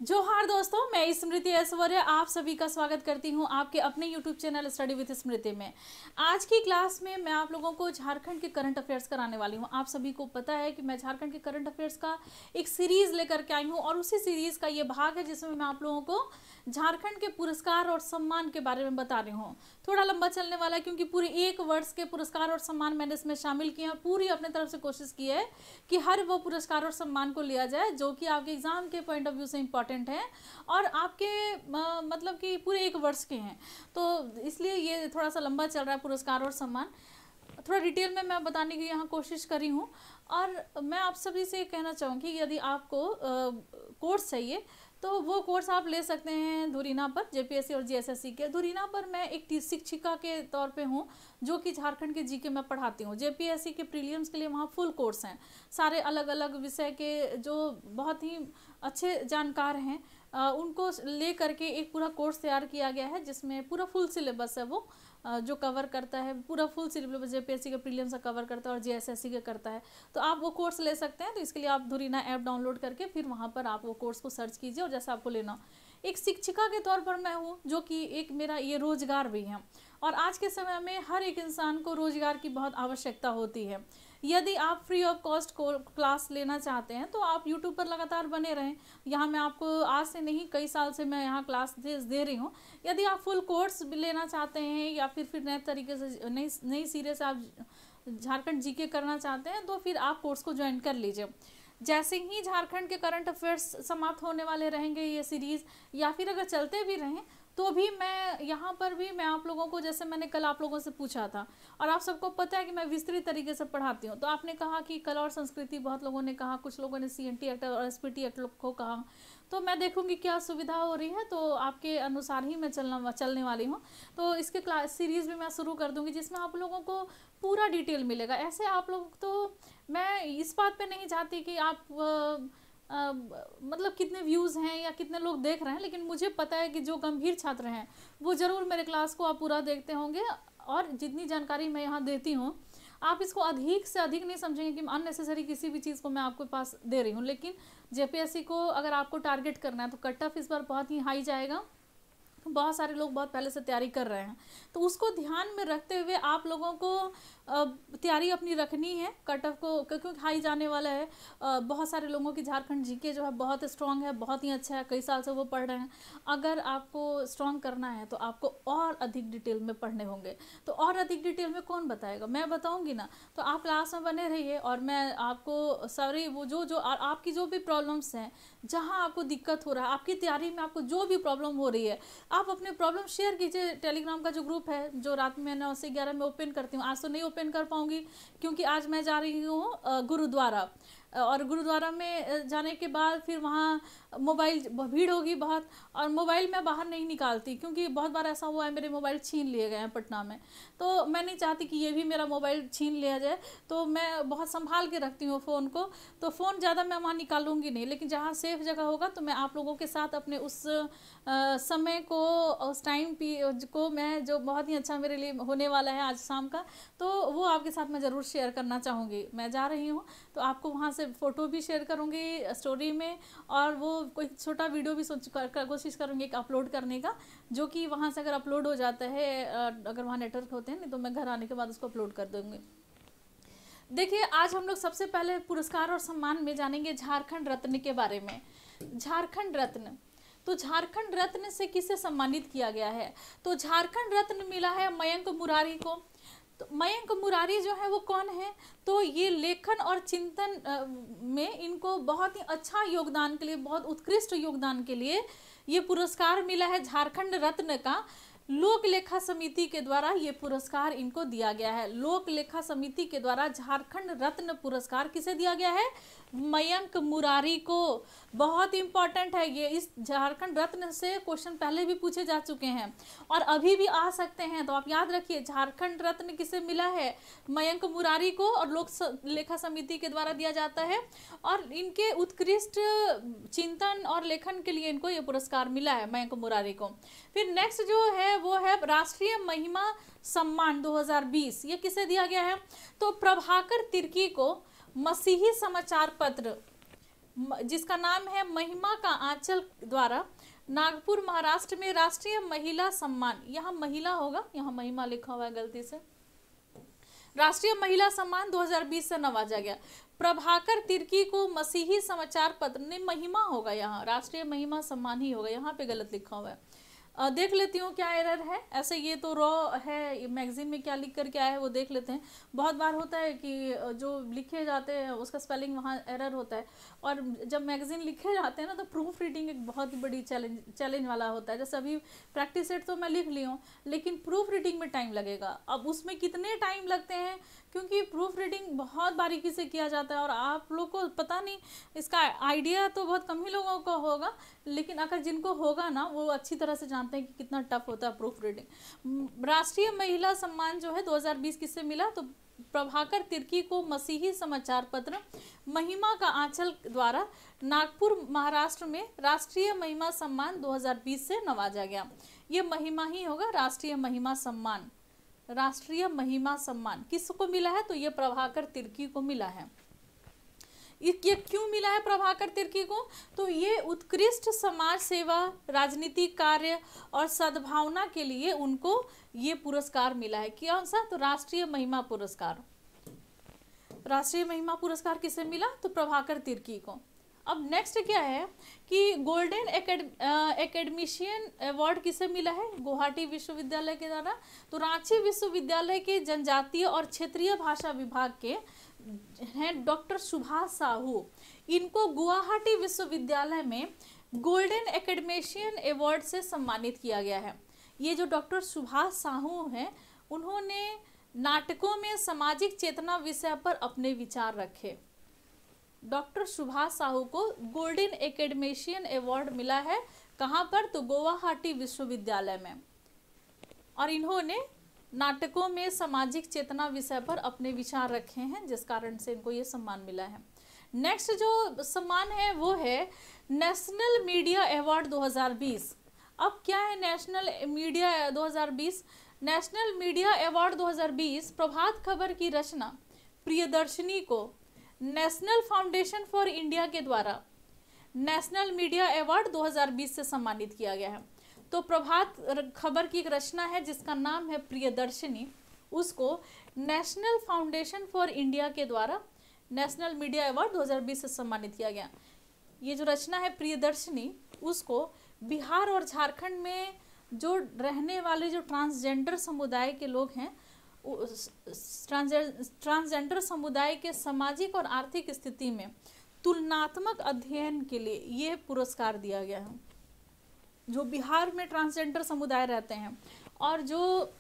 जोहार दोस्तों, मैं स्मृति ऐश्वर्या आप सभी का स्वागत करती हूं आपके अपने YouTube चैनल स्टडी विद स्मृति में। आज की क्लास में मैं आप लोगों को झारखंड के करंट अफेयर्स कराने वाली हूं। आप सभी को पता है कि मैं झारखंड के करंट अफेयर्स का एक सीरीज लेकर के आई हूं और उसी सीरीज का ये भाग है जिसमें मैं आप लोगों को झारखंड के पुरस्कार और सम्मान के बारे में बता रही हूँ। थोड़ा लंबा चलने वाला है क्योंकि पूरे एक वर्ष के पुरस्कार और सम्मान मैंने इसमें शामिल किए हैं। पूरी अपने तरफ से कोशिश की है कि हर वो पुरस्कार और सम्मान को लिया जाए जो कि आपके एग्जाम के पॉइंट ऑफ व्यू से इम्पॉर्टेंट है और आपके मतलब कि पूरे एक वर्ष के हैं, तो इसलिए ये थोड़ा सा लंबा चल रहा है पुरस्कार और सम्मान। थोड़ा डिटेल में मैं बताने की यहाँ कोशिश करी हूँ और मैं आप सभी से कहना चाहूँगी कि यदि आपको कोर्स चाहिए तो वो कोर्स आप ले सकते हैं धुरीना पर। जेपीएससी और जीएसएससी के धुरीना पर मैं एक शिक्षिका के तौर पे हूँ जो कि झारखंड के जीके में पढ़ाती हूँ। जेपीएससी के प्रीलिम्स के लिए वहाँ फुल कोर्स हैं, सारे अलग अलग विषय के जो बहुत ही अच्छे जानकार हैं उनको ले करके एक पूरा कोर्स तैयार किया गया है जिसमें पूरा फुल सिलेबस है वो जो कवर करता है। पूरा फुल सिलेबस जेपीएससी के प्रीलिम्स का कवर करता है और जीएसएससी के करता है, तो आप वो कोर्स ले सकते हैं। तो इसके लिए आप धुरीना ऐप डाउनलोड करके फिर वहाँ पर आप वो कोर्स को सर्च कीजिए और जैसा आपको लेना। एक शिक्षिका के तौर पर मैं हूँ जो कि एक मेरा ये रोजगार भी है और आज के समय में हर एक इंसान को रोजगार की बहुत आवश्यकता होती है। यदि आप फ्री ऑफ कॉस्ट क्लास लेना चाहते हैं तो आप यूट्यूब पर लगातार बने रहें। यहाँ मैं आपको आज से नहीं कई साल से मैं यहाँ क्लास दे रही हूँ। यदि आप फुल कोर्स लेना चाहते हैं या फिर नए तरीके से नई सिरे से आप झारखंड जीके करना चाहते हैं तो फिर आप कोर्स को ज्वाइन कर लीजिए। जैसे ही झारखंड के करंट अफेयर्स समाप्त होने वाले रहेंगे ये सीरीज़, या फिर अगर चलते भी रहें तो भी मैं यहाँ पर भी मैं आप लोगों को, जैसे मैंने कल आप लोगों से पूछा था और आप सबको पता है कि मैं विस्तृत तरीके से पढ़ाती हूँ, तो आपने कहा कि कला और संस्कृति, बहुत लोगों ने कहा, कुछ लोगों ने सीएनटी एक्ट और एसपीटी एक्ट को कहा, तो मैं देखूंगी क्या सुविधा हो रही है तो आपके अनुसार ही मैं चलने वाली हूँ। तो इसके क्लास सीरीज़ भी मैं शुरू कर दूँगी जिसमें आप लोगों को पूरा डिटेल मिलेगा। ऐसे आप लोग, तो मैं इस बात पर नहीं चाहती कि आप मतलब कितने व्यूज़ हैं या कितने लोग देख रहे हैं, लेकिन मुझे पता है कि जो गंभीर छात्र हैं वो ज़रूर मेरे क्लास को आप पूरा देखते होंगे और जितनी जानकारी मैं यहाँ देती हूँ आप इसको अधिक से अधिक नहीं समझेंगे कि अननेसेसरी किसी भी चीज़ को मैं आपके पास दे रही हूँ। लेकिन जेपीएससी को अगर आपको टारगेट करना है तो कट ऑफ इस बार बहुत ही हाई जाएगा। बहुत सारे लोग बहुत पहले से तैयारी कर रहे हैं, तो उसको ध्यान में रखते हुए आप लोगों को तैयारी अपनी रखनी है कट ऑफ को, क्योंकि हाई जाने वाला है। बहुत सारे लोगों की झारखंड जीके जो है बहुत स्ट्रांग है, बहुत ही अच्छा है, कई साल से वो पढ़ रहे हैं। अगर आपको स्ट्रांग करना है तो आपको और अधिक डिटेल में पढ़ने होंगे, तो और अधिक डिटेल में कौन बताएगा, मैं बताऊंगी ना। तो आप क्लास में बने रहिए और मैं आपको सारी वो जो आपकी जो भी प्रॉब्लम्स हैं, जहाँ आपको दिक्कत हो रहा है, आपकी तैयारी में आपको जो भी प्रॉब्लम हो रही है, आप अपने प्रॉब्लम शेयर कीजिए। टेलीग्राम का जो ग्रुप है जो रात में 9 से 11 में ओपन करती हूँ, आज तो नहीं ओपन कर पाऊंगी क्योंकि आज मैं जा रही हूँ गुरुद्वारा, और गुरुद्वारा में जाने के बाद फिर वहाँ मोबाइल भीड़ होगी बहुत, और मोबाइल मैं बाहर नहीं निकालती क्योंकि बहुत बार ऐसा हुआ है मेरे मोबाइल छीन लिए गए हैं पटना में, तो मैं नहीं चाहती कि ये भी मेरा मोबाइल छीन लिया जाए, तो मैं बहुत संभाल के रखती हूँ फ़ोन को। तो फ़ोन ज़्यादा मैं वहाँ निकालूंगी नहीं, लेकिन जहाँ सेफ जगह होगा तो मैं आप लोगों के साथ अपने उस समय को, उस टाइम को मैं, जो बहुत ही अच्छा मेरे लिए होने वाला है आज शाम का, तो वो आपके साथ मैं ज़रूर शेयर करना चाहूँगी। मैं जा रही हूँ तो आपको वहाँ से फ़ोटो भी शेयर करूँगी स्टोरी में, और वो कोई छोटा वीडियो भी कोशिश करूँगी अपलोड करने का, जो कि वहाँ से अगर अपलोड हो जाता है, अगर वहाँ नेटवर्क होते हैं, नहीं तो मैं घर आने के बाद उसको अपलोड कर दूँगी। देखिए, आज हम लोग सबसे पहले पुरस्कार और सम्मान में जानेंगे झारखंड रत्न के बारे में। झारखंड रत्न, तो झारखंड रत्न से किसे सम्मानित किया गया है, तो झारखंड रत्न मिला है मयंक मुरारी को। तो मयंक मुरारी जो है वो कौन है, तो ये लेखन और चिंतन में इनको बहुत ही अच्छा योगदान के लिए, बहुत उत्कृष्ट योगदान के लिए ये पुरस्कार मिला है झारखंड रत्न का। लोक लेखा समिति के द्वारा ये पुरस्कार इनको दिया गया है। लोक लेखा समिति के द्वारा झारखंड रत्न पुरस्कार किसे दिया गया है, मयंक मुरारी को। बहुत इंपॉर्टेंट है ये, इस झारखंड रत्न से क्वेश्चन पहले भी पूछे जा चुके हैं और अभी भी आ सकते हैं, तो आप याद रखिए झारखंड रत्न किसे मिला है, मयंक मुरारी को, और लोक लेखा समिति के द्वारा दिया जाता है और इनके उत्कृष्ट चिंतन और लेखन के लिए इनको ये पुरस्कार मिला है मयंक मुरारी को। फिर नेक्स्ट जो है वो है राष्ट्रीय महिमा सम्मान 2020, ये किसे दिया गया है, तो प्रभाकर तिर्की को मसीही समाचार पत्र जिसका नाम है महिमा का आंचल द्वारा नागपुर महाराष्ट्र में राष्ट्रीय महिला सम्मान, यहाँ महिला होगा, यहाँ महिमा लिखा हुआ है गलती से, राष्ट्रीय महिला सम्मान 2020 से नवाजा गया। प्रभाकर तिर्की को मसीही समाचार पत्र ने, महिमा होगा यहाँ, राष्ट्रीय महिमा सम्मान ही होगा, यहाँ पे गलत लिखा हुआ है। देख लेती हूँ क्या एरर है। ऐसे ये तो रॉ है, मैगजीन में क्या लिख कर क्या है वो देख लेते हैं। बहुत बार होता है कि जो लिखे जाते हैं उसका स्पेलिंग वहाँ एरर होता है, और जब मैगजीन लिखे जाते हैं ना तो प्रूफ रीडिंग एक बहुत ही बड़ी चैलेंज वाला होता है। जैसे अभी प्रैक्टिस सेट तो मैं लिख ली हूँ, लेकिन प्रूफ रीडिंग में टाइम लगेगा। अब उसमें कितने टाइम लगते हैं, क्योंकि प्रूफ रीडिंग बहुत बारीकी से किया जाता है, और आप लोग को पता नहीं, इसका आइडिया तो बहुत कम ही लोगों को होगा, लेकिन अगर जिनको होगा ना वो अच्छी तरह से जानते हैं कि कितना टफ होता है प्रूफ रीडिंग। राष्ट्रीय महिला सम्मान जो है 2020 किससे मिला, तो प्रभाकर तिर्की को मसीही समाचार पत्र महिमा का आंचल द्वारा नागपुर महाराष्ट्र में राष्ट्रीय महिमा सम्मान 2020 से नवाजा गया। ये महिमा ही होगा, राष्ट्रीय महिमा सम्मान। राष्ट्रीय महिमा सम्मान किसको मिला है, तो ये प्रभाकर तिर्की को मिला है। ये क्यों मिला है प्रभाकर तिर्की को, तो ये उत्कृष्ट समाज सेवा, राजनीतिक कार्य और सद्भावना के लिए उनको ये पुरस्कार मिला है। कौन सा, तो राष्ट्रीय महिमा पुरस्कार। राष्ट्रीय महिमा पुरस्कार किसे मिला, तो प्रभाकर तिर्की को। अब नेक्स्ट क्या है कि गोल्डन एकेडमिशियन अवार्ड किसे मिला है, गुवाहाटी विश्वविद्यालय के द्वारा। तो रांची विश्वविद्यालय के जनजातीय और क्षेत्रीय भाषा विभाग के हैं डॉक्टर सुभाष साहू, इनको गुवाहाटी विश्वविद्यालय में गोल्डन एकेडमिशियन अवार्ड से सम्मानित किया गया है। ये जो डॉक्टर सुभाष साहू हैं, उन्होंने नाटकों में सामाजिक चेतना विषय पर अपने विचार रखे। डॉक्टर सुभाष साहू को गोल्डन एकेडमिशियन अवार्ड मिला है, कहाँ पर, तो गुवाहाटी विश्वविद्यालय में, और इन्होंने नाटकों में सामाजिक चेतना विषय पर अपने विचार रखे हैं, जिस कारण से इनको ये सम्मान मिला है। नेक्स्ट जो सम्मान है वो है नेशनल मीडिया अवार्ड 2020। अब क्या है national media 2020, national media award 2020 Prabhat Khabar की रचना प्रियदर्शनी को नेशनल फाउंडेशन फॉर इंडिया के द्वारा नेशनल मीडिया अवार्ड 2020 से सम्मानित किया गया है। तो प्रभात खबर की एक रचना है जिसका नाम है प्रियदर्शनी, उसको नेशनल फाउंडेशन फॉर इंडिया के द्वारा नेशनल मीडिया अवार्ड 2020 से सम्मानित किया गया। ये जो रचना है प्रियदर्शनी, उसको बिहार और झारखंड में जो रहने वाले जो ट्रांसजेंडर समुदाय के लोग हैं, ट्रांसजेंडर समुदाय के सामाजिक और आर्थिक स्थिति में तुलनात्मक अध्ययन के लिए ये पुरस्कार दिया गया है। जो बिहार में ट्रांसजेंडर समुदाय रहते हैं और जो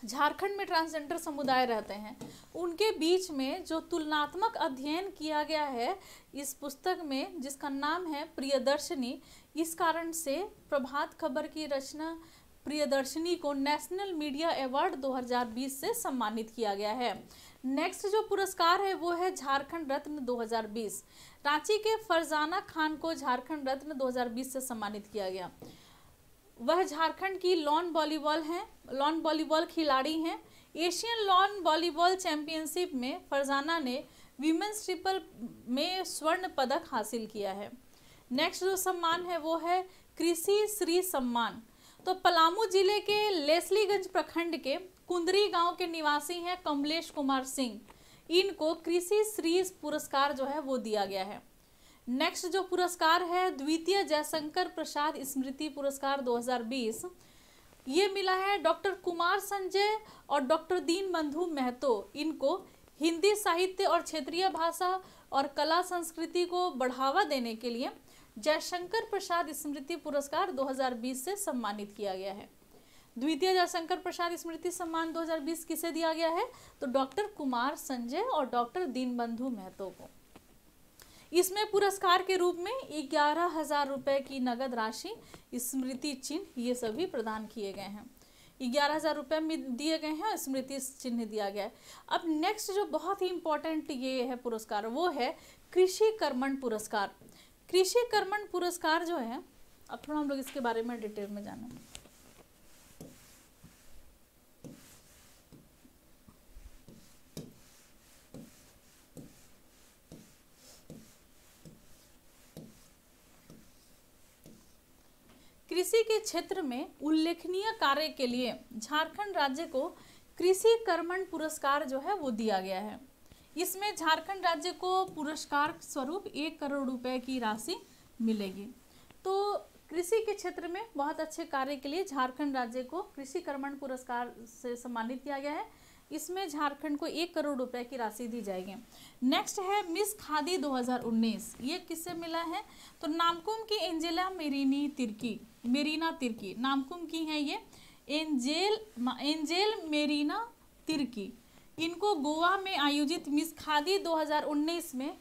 झारखंड में ट्रांसजेंडर समुदाय रहते हैं, उनके बीच में जो तुलनात्मक अध्ययन किया गया है इस पुस्तक में, जिसका नाम है प्रियदर्शनी, इस कारण से प्रभात खबर की रचना प्रियदर्शनी को नेशनल मीडिया अवार्ड 2020 से सम्मानित किया गया है। नेक्स्ट जो पुरस्कार है वो है झारखंड रत्न 2020। रांची के फरजाना खान को झारखंड रत्न 2020 से सम्मानित किया गया। वह झारखंड की लॉन वॉलीबॉल खिलाड़ी हैं। एशियन लॉन वॉलीबॉल चैंपियनशिप में फरजाना ने विमेंस ट्रिपल में स्वर्ण पदक हासिल किया है। नेक्स्ट जो सम्मान है वो है कृषि श्री सम्मान। तो पलामू जिले के लेस्लीगंज प्रखंड के कुंदरी गांव के निवासी हैं कमलेश कुमार सिंह, इनको कृषि श्री पुरस्कार जो है वो दिया गया है। नेक्स्ट जो पुरस्कार है द्वितीय जयशंकर प्रसाद स्मृति पुरस्कार 2020, ये मिला है डॉक्टर कुमार संजय और डॉक्टर दीनबंधु महतो। इनको हिंदी साहित्य और क्षेत्रीय भाषा और कला संस्कृति को बढ़ावा देने के लिए जयशंकर प्रसाद स्मृति पुरस्कार 2020 से सम्मानित किया गया है। द्वितीय जयशंकर प्रसाद स्मृति सम्मान 2020 किसे दिया गया है, तो डॉक्टर कुमार संजय और डॉक्टर दीनबंधु महतो को। इसमें पुरस्कार के रूप में 11,000 रुपए की नगद राशि, स्मृति चिन्ह, ये सभी प्रदान किए गए हैं। 11,000 रुपये में दिए गए हैं और स्मृति चिन्ह दिया गया है। अब नेक्स्ट जो बहुत ही इंपॉर्टेंट ये है पुरस्कार, वो है कृषि कर्मण पुरस्कार। कृषि कर्मण पुरस्कार जो है, अब थोड़ा हम लोग इसके बारे में डिटेल में जानें। कृषि के क्षेत्र में उल्लेखनीय कार्य के लिए झारखंड राज्य को कृषि कर्मण पुरस्कार जो है वो दिया गया है। इसमें झारखंड राज्य को पुरस्कार स्वरूप 1 करोड़ रुपए की राशि मिलेगी। तो कृषि के क्षेत्र में बहुत अच्छे कार्य के लिए झारखंड राज्य को कृषि कर्मण पुरस्कार से सम्मानित किया गया है। इसमें झारखंड को 1 करोड़ रुपए की राशि दी जाएगी। नेक्स्ट है मिस खादी 2019। ये किससे मिला है? तो नामकुम की एंजेला मेरीना तिर्की नामकुम की है ये एंजेल मेरीना तिर्की। इनको गोवा में आयोजित मिस खादी 2019 में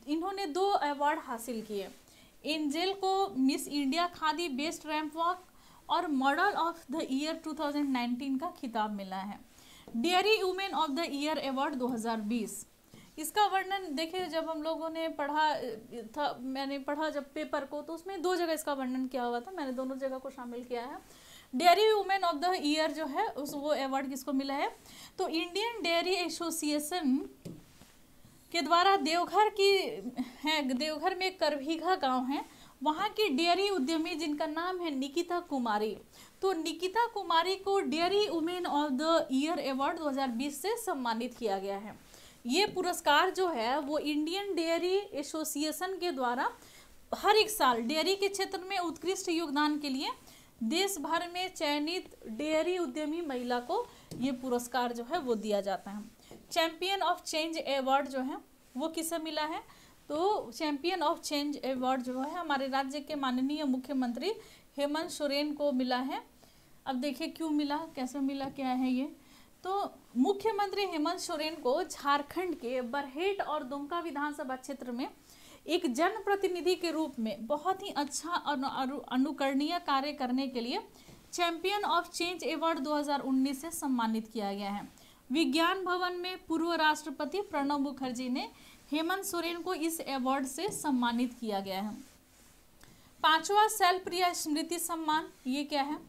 इन्होंने 2 अवार्ड हासिल किए। एंजेल को miss India khadi best ramp walk और मॉडल ऑफ द ईयर 2019 का खिताब मिला है। Dairy women of the year award 2020। इसका वर्णन देखिए, जब हम लोगों ने पढ़ा था, मैंने पढ़ा जब पेपर को, तो उसमें 2 जगह इसका वर्णन किया हुआ था। मैंने दोनों जगह को शामिल किया है। Dairy women of the year जो है वो अवार्ड किसको मिला है? तो इंडियन डेयरी एसोसिएशन के द्वारा देवघर में करभीघा गांव है, वहाँ की डेयरी उद्यमी जिनका नाम है निकिता कुमारी। तो निकिता कुमारी को dairy women of the year award 2020 से सम्मानित किया गया है। ये पुरस्कार जो है वो इंडियन डेयरी एसोसिएशन के द्वारा हर एक साल डेयरी के क्षेत्र में उत्कृष्ट योगदान के लिए देश भर में चयनित डेयरी उद्यमी महिला को ये पुरस्कार जो है वो दिया जाता है। चैंपियन ऑफ चेंज अवार्ड जो है वो किसे मिला है? तो चैंपियन ऑफ चेंज अवार्ड जो है हमारे राज्य के माननीय मुख्यमंत्री हेमंत सोरेन को मिला है। अब देखिए क्यों मिला, कैसे मिला, क्या है ये। तो मुख्यमंत्री हेमंत सोरेन को झारखंड के बरहेट और दुमका विधानसभा क्षेत्र में एक जनप्रतिनिधि के रूप में बहुत ही अच्छा और अनुकरणीय कार्य करने के लिए चैंपियन ऑफ चेंज अवार्ड 2019 से सम्मानित किया गया है। विज्ञान भवन में पूर्व राष्ट्रपति प्रणब मुखर्जी ने हेमंत सोरेन को इस अवार्ड से सम्मानित किया गया है। 5वां शैलप्रिया स्मृति सम्मान, ये क्या है?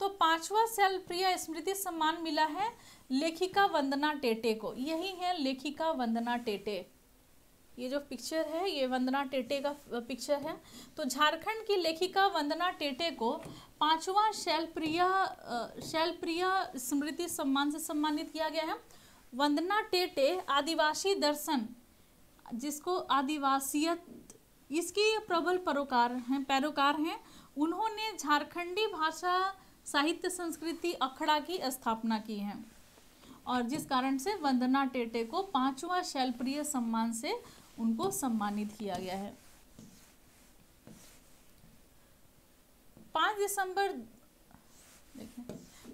तो 5वां शैलप्रिया स्मृति सम्मान मिला है लेखिका वंदना टेटे को। यही है लेखिका वंदना टेटे। ये जो पिक्चर है ये वंदना टेटे का पिक्चर है। तो झारखंड की लेखिका वंदना टेटे को 5वां शैलप्रिया स्मृति सम्मान से सम्मानित किया गया है। वंदना टेटे आदिवासी दर्शन, जिसको आदिवासियत, इसकी प्रबल पैरोकार हैं। उन्होंने झारखंडी भाषा साहित्य संस्कृति अखड़ा की स्थापना की है और जिस कारण से वंदना टेटे को 5वां शैलप्रिय सम्मान से उनको सम्मानित किया गया है। 5 दिसंबर देखिए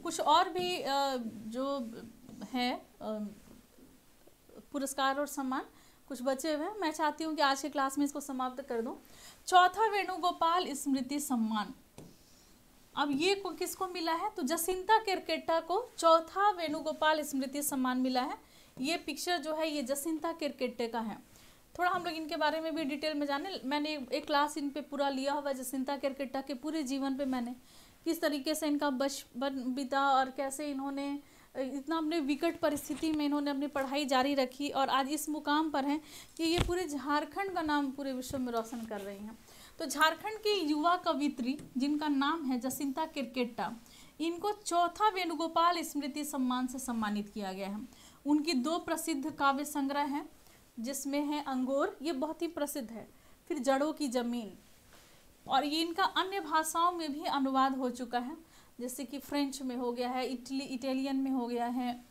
कुछ और भी जो है पुरस्कार और सम्मान कुछ बचे हुए हैं। मैं चाहती हूँ कि आज की क्लास में इसको समाप्त कर दूं। 4था वेणुगोपाल स्मृति सम्मान, अब ये किसको मिला है? तो जसिंता केरकेट्टा को 4था वेणुगोपाल स्मृति सम्मान मिला है। ये पिक्चर जो है ये जसिंता केरकेट्टे का है। थोड़ा हम लोग इनके बारे में भी डिटेल में जाने, मैंने एक क्लास इन पे पूरा लिया हुआ है। जसिंता केरकेट्टा के पूरे जीवन पे मैंने किस तरीके से इनका बचपन बीता और कैसे इन्होंने इतना अपने विकट परिस्थिति में इन्होंने अपनी पढ़ाई जारी रखी और आज इस मुकाम पर हैं कि ये पूरे झारखंड का नाम पूरे विश्व में रोशन कर रही हैं। तो झारखंड की युवा कवित्री जिनका नाम है जसिंता केरकेट्टा, इनको 4था वेणुगोपाल स्मृति सम्मान से सम्मानित किया गया है। उनकी 2 प्रसिद्ध काव्य संग्रह हैं जिसमें है अंगोर, ये बहुत ही प्रसिद्ध है, फिर जड़ों की जमीन, और ये इनका अन्य भाषाओं में भी अनुवाद हो चुका है, जैसे कि फ्रेंच में हो गया है, इटालियन में हो गया है,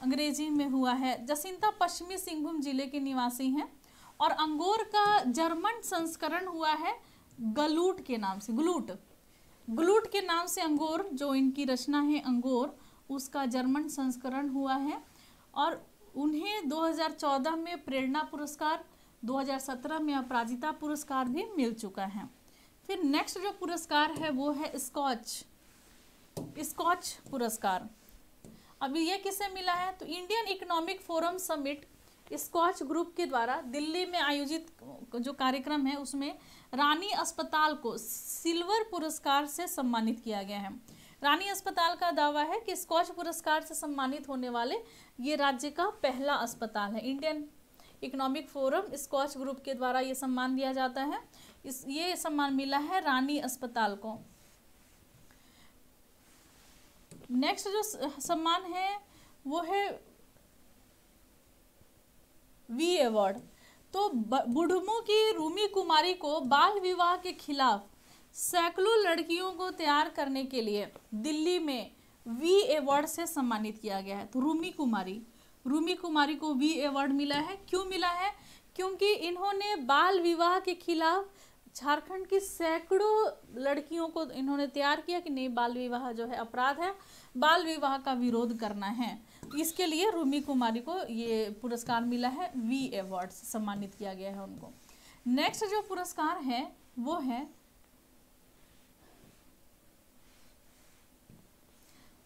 अंग्रेजी में हुआ है। जसिंता पश्चिमी सिंहभूम जिले के निवासी हैं और अंगोर का जर्मन संस्करण हुआ है गलूट के नाम से। गुलूट के नाम से अंगोर, जो इनकी रचना है अंगोर, उसका जर्मन संस्करण हुआ है और उन्हें 2014 में प्रेरणा पुरस्कार, 2017 में अपराजिता पुरस्कार भी मिल चुका है। फिर नेक्स्ट जो पुरस्कार है वो है स्कॉच पुरस्कार। अभी ये किसे मिला है? तो Indian economic forum summit Scotch group के द्वारा दिल्ली में आयोजित जो कार्यक्रम है उसमें रानी अस्पताल को सिल्वर पुरस्कार से सम्मानित किया गया है। रानी अस्पताल का दावा है कि स्कॉच पुरस्कार से सम्मानित होने वाले ये राज्य का पहला अस्पताल है। Indian economic forum Scotch group के द्वारा ये सम्मान दिया जाता है। ये सम्मान मिला है रानी अस्पताल को। नेक्स्ट जो सम्मान है वो है वी अवार्ड। तो बुढ़मू की रूमी कुमारी को बाल विवाह के खिलाफ सैकड़ों लड़कियों को तैयार करने के लिए दिल्ली में वी अवार्ड से सम्मानित किया गया है। तो रूमी कुमारी को वी अवार्ड मिला है। क्यों मिला है? क्योंकि इन्होंने बाल विवाह के खिलाफ झारखंड की सैकड़ों लड़कियों को इन्होंने तैयार किया कि नहीं, बाल विवाह जो है अपराध है, बाल विवाह का विरोध करना है। इसके लिए रूमी कुमारी को ये पुरस्कार मिला है, वी अवार्ड से सम्मानित किया गया है उनको। नेक्स्ट जो पुरस्कार है वो है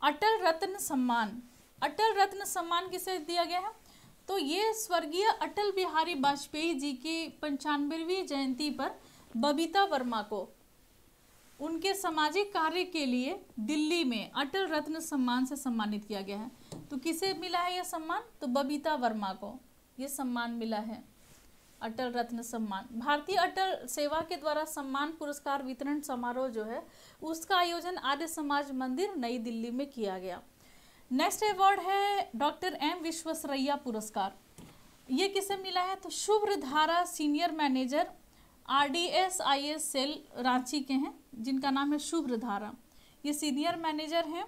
अटल रत्न सम्मान। अटल रत्न सम्मान किसे दिया गया है? तो ये स्वर्गीय अटल बिहारी वाजपेयी जी की 95वीं जयंती पर बबीता वर्मा को उनके सामाजिक कार्य के लिए दिल्ली में अटल रत्न सम्मान से सम्मानित किया गया है। तो किसे मिला है यह सम्मान? तो बबीता वर्मा को यह सम्मान मिला है, अटल रत्न सम्मान। भारतीय अटल सेवा के द्वारा सम्मान पुरस्कार वितरण समारोह जो है उसका आयोजन आर्य समाज मंदिर नई दिल्ली में किया गया। नेक्स्ट अवार्ड है डॉक्टर एम विश्वेश्वरैया पुरस्कार। ये किसे मिला है? तो Shubhra Dhara senior manager RDSIS SAIL Ranchi के हैं, जिनका नाम है शुभ्र धारा। ये सीनियर मैनेजर हैं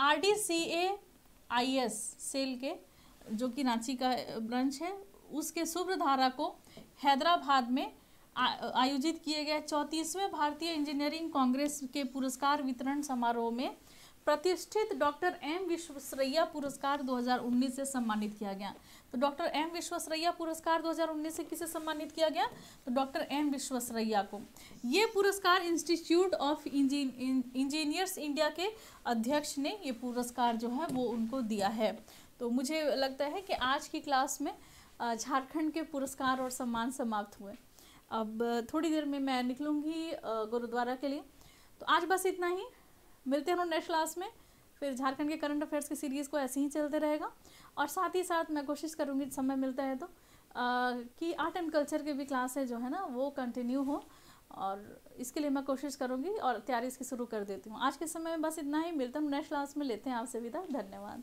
RDCAIS सेल के, जो कि रांची का ब्रांच है, उसके शुभ्र धारा को हैदराबाद में आयोजित किए गए 34वें भारतीय इंजीनियरिंग कांग्रेस के पुरस्कार वितरण समारोह में प्रतिष्ठित डॉक्टर एम विश्वेश्वरैया पुरस्कार 2019 से सम्मानित किया गया। तो डॉक्टर एम विश्वेश्वरैया पुरस्कार 2019 से किसे सम्मानित किया गया? तो डॉक्टर एम विश्वेश्वरैया को। ये पुरस्कार इंस्टीट्यूट ऑफ इंजीनियर्स इंडिया के अध्यक्ष ने ये पुरस्कार जो है वो उनको दिया है। तो मुझे लगता है कि आज की क्लास में झारखंड के पुरस्कार और सम्मान समाप्त हुए। अब थोड़ी देर में मैं निकलूँगी गुरुद्वारा के लिए। तो आज बस इतना ही, मिलते हैं नेक्स्ट क्लास में। फिर झारखंड के करंट अफेयर्स की सीरीज़ को ऐसे ही चलते रहेगा, और साथ ही साथ मैं कोशिश करूँगी समय मिलता है तो कि आर्ट एंड कल्चर के भी क्लासेज जो है ना वो कंटिन्यू हो, और इसके लिए मैं कोशिश करूँगी और तैयारी इसकी शुरू कर देती हूँ। आज के समय में बस इतना ही, मिलता हूँ नेक्स्ट क्लास में, लेते हैं आपसे विदा। धन्यवाद।